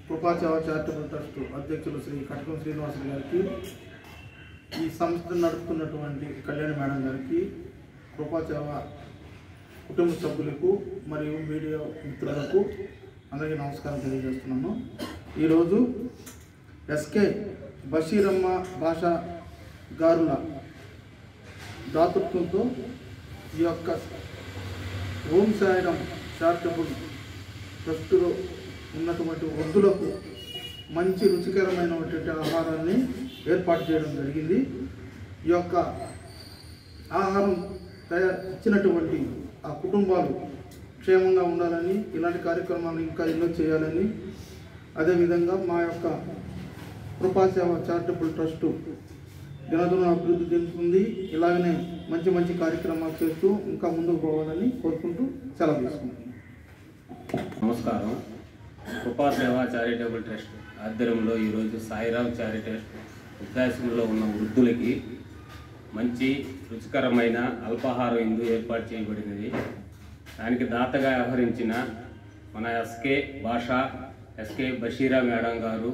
కృపాసేవ charitable trust అధ్యక్షులు శ్రీ కటకం శ్రీనివాసులు గారికి, ఈ సంస్థను నడుపుతున్నటువంటి కళ్యాణి మేడం గారికి, కృపాసేవ కుటుంబ సభ్యులకు మరియు మీడియా మిత్రులకు అందరికీ నమస్కారం తెలియజేస్తున్నాను. ఈరోజు ఎస్కే బషీరమ్మ భాషా గారుల దాతృత్వంతో ఈ యొక్క ఓం సాయిరాం చారిటబుల్ ట్రస్టులో ఉన్నటువంటి వృద్ధులకు మంచి రుచికరమైనటువంటి ఆహారాన్ని ఏర్పాటు చేయడం జరిగింది. ఈ యొక్క ఆహారం ఇచ్చినటువంటి ఆ కుటుంబాలు క్షేమంగా ఉండాలని, ఇలాంటి కార్యక్రమాలు ఇంకా ఎన్నో చేయాలని, అదేవిధంగా మా యొక్క కృపాసేవ చారిటబుల్ ట్రస్టు దినదిన అభివృద్ధి చెందుతుంది. ఇలాగనే మంచి మంచి కార్యక్రమాలు చేస్తూ ఇంకా ముందుకు పోవాలని కోరుకుంటూ సెలవు తీసుకుంటున్నాను. నమస్కారం. కృపాసేవ చారిటబుల్ ట్రస్ట్ ఆధ్వర్యంలో ఈరోజు సాయిరాం చారిటబుల్ ఉద్దేశంలో ఉన్న వృద్ధులకి మంచి రుచికరమైన అల్పాహారం విందు ఏర్పాటు చేయబడినది. దానికి దాతగా వ్యవహరించిన మన ఎస్కే బషీరా మేడం గారు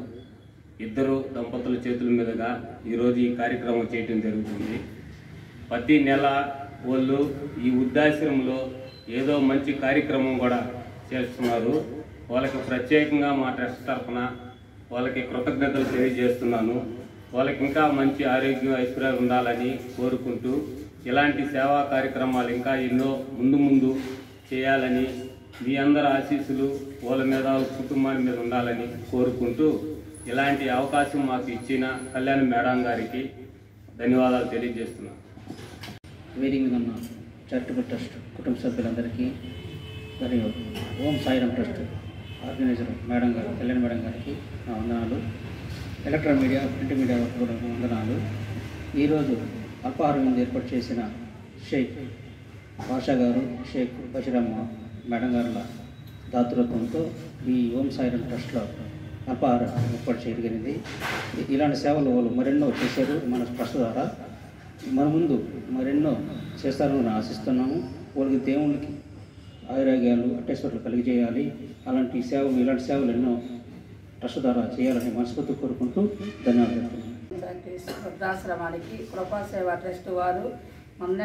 ఇద్దరు దంపతుల చేతుల మీదుగా ఈరోజు ఈ కార్యక్రమం చేయటం జరుగుతుంది. ప్రతి నెల వాళ్ళు ఈ వృద్ధాశ్రమంలో ఏదో మంచి కార్యక్రమం కూడా చేస్తున్నారు. వాళ్ళకి ప్రత్యేకంగా మా ట్రస్ట్ తరఫున వాళ్ళకి కృతజ్ఞతలు తెలియజేస్తున్నాను. వాళ్ళకి ఇంకా మంచి ఆరోగ్యం ఐశ్వర్యాలు ఉండాలని కోరుకుంటూ ఇలాంటి సేవా కార్యక్రమాలు ఇంకా ఎన్నో ముందు చేయాలని, మీ అందరి ఆశీస్సులు వాళ్ళ మీద కుటుంబాల మీద ఉండాలని కోరుకుంటూ ఇలాంటి అవకాశం మాకు ఇచ్చిన కళ్యాణి మేడం గారికి ధన్యవాదాలు తెలియజేస్తున్నాను. వేదిక మీద ఉన్న చారిటబుల్ ట్రస్ట్ కుటుంబ సభ్యులందరికీ మరియు ఓం సాయిరాం ట్రస్ట్ ఆర్గనైజర్ మేడం గారు కళ్యాణి మేడం గారికి నా వందనాలు. ఎలక్ట్రానిక్ మీడియా, ప్రింట్ మీడియా కూడా వందనాలు. ఈరోజు అల్పాహారం ఏర్పాటు చేసిన షేక్ బాషా గారు, షేక్ బషీరమ్మ మేడం గారుల దాతృత్వంతో ఈ ఓం సాయిరాం ట్రస్ట్లో అల్పాహారం ఏర్పాటు చేయగలిగింది. ఇలాంటి సేవలు వాళ్ళు మరెన్నో చేశారు. మన ట్రస్ట్ ద్వారా మన ముందు మరెన్నో చేస్తారని ఆశిస్తున్నాము. వాళ్ళకి దేవుళ్ళకి ఆరోగ్యాలు అట్టేశ్వర్లు కలిగజేయాలి. ఇలాంటి సేవలు ఎన్నో ట్రస్ట్ ద్వారా చేయాలని మనస్ఫూర్తి కోరుకుంటూ ధన్యవాదాలు. వృద్ధాశ్రమానికి కృపాసేవ ట్రస్ట్ వారు మొన్న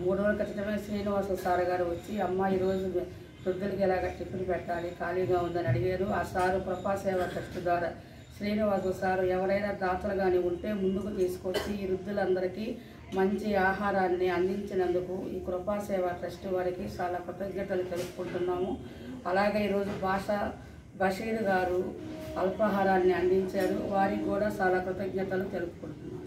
3 రోజుల క్రితమే శ్రీనివాసు సార్ గారు వచ్చి, అమ్మ ఈరోజు వృద్ధులకి ఎలాగ టిఫిన్ పెట్టాలి, ఖాళీగా ఉందని అడిగారు. ఆ సారు కృపాసేవ ట్రస్ట్ ద్వారా శ్రీనివాసు సారు ఎవరైనా దాతలు కానీ ఉంటే ముందుకు తీసుకొచ్చి ఈ వృద్ధులందరికీ మంచి ఆహారాన్ని అందించినందుకు ఈ కృపాసేవ ట్రస్ట్ వారికి చాలా కృతజ్ఞతలు తెలుపుకుంటున్నాము. అలాగే ఈరోజు బషీర్ గారు అల్పాహారాన్ని అందించారు. వారికి కూడా చాలా కృతజ్ఞతలు తెలుపుకుంటున్నాము.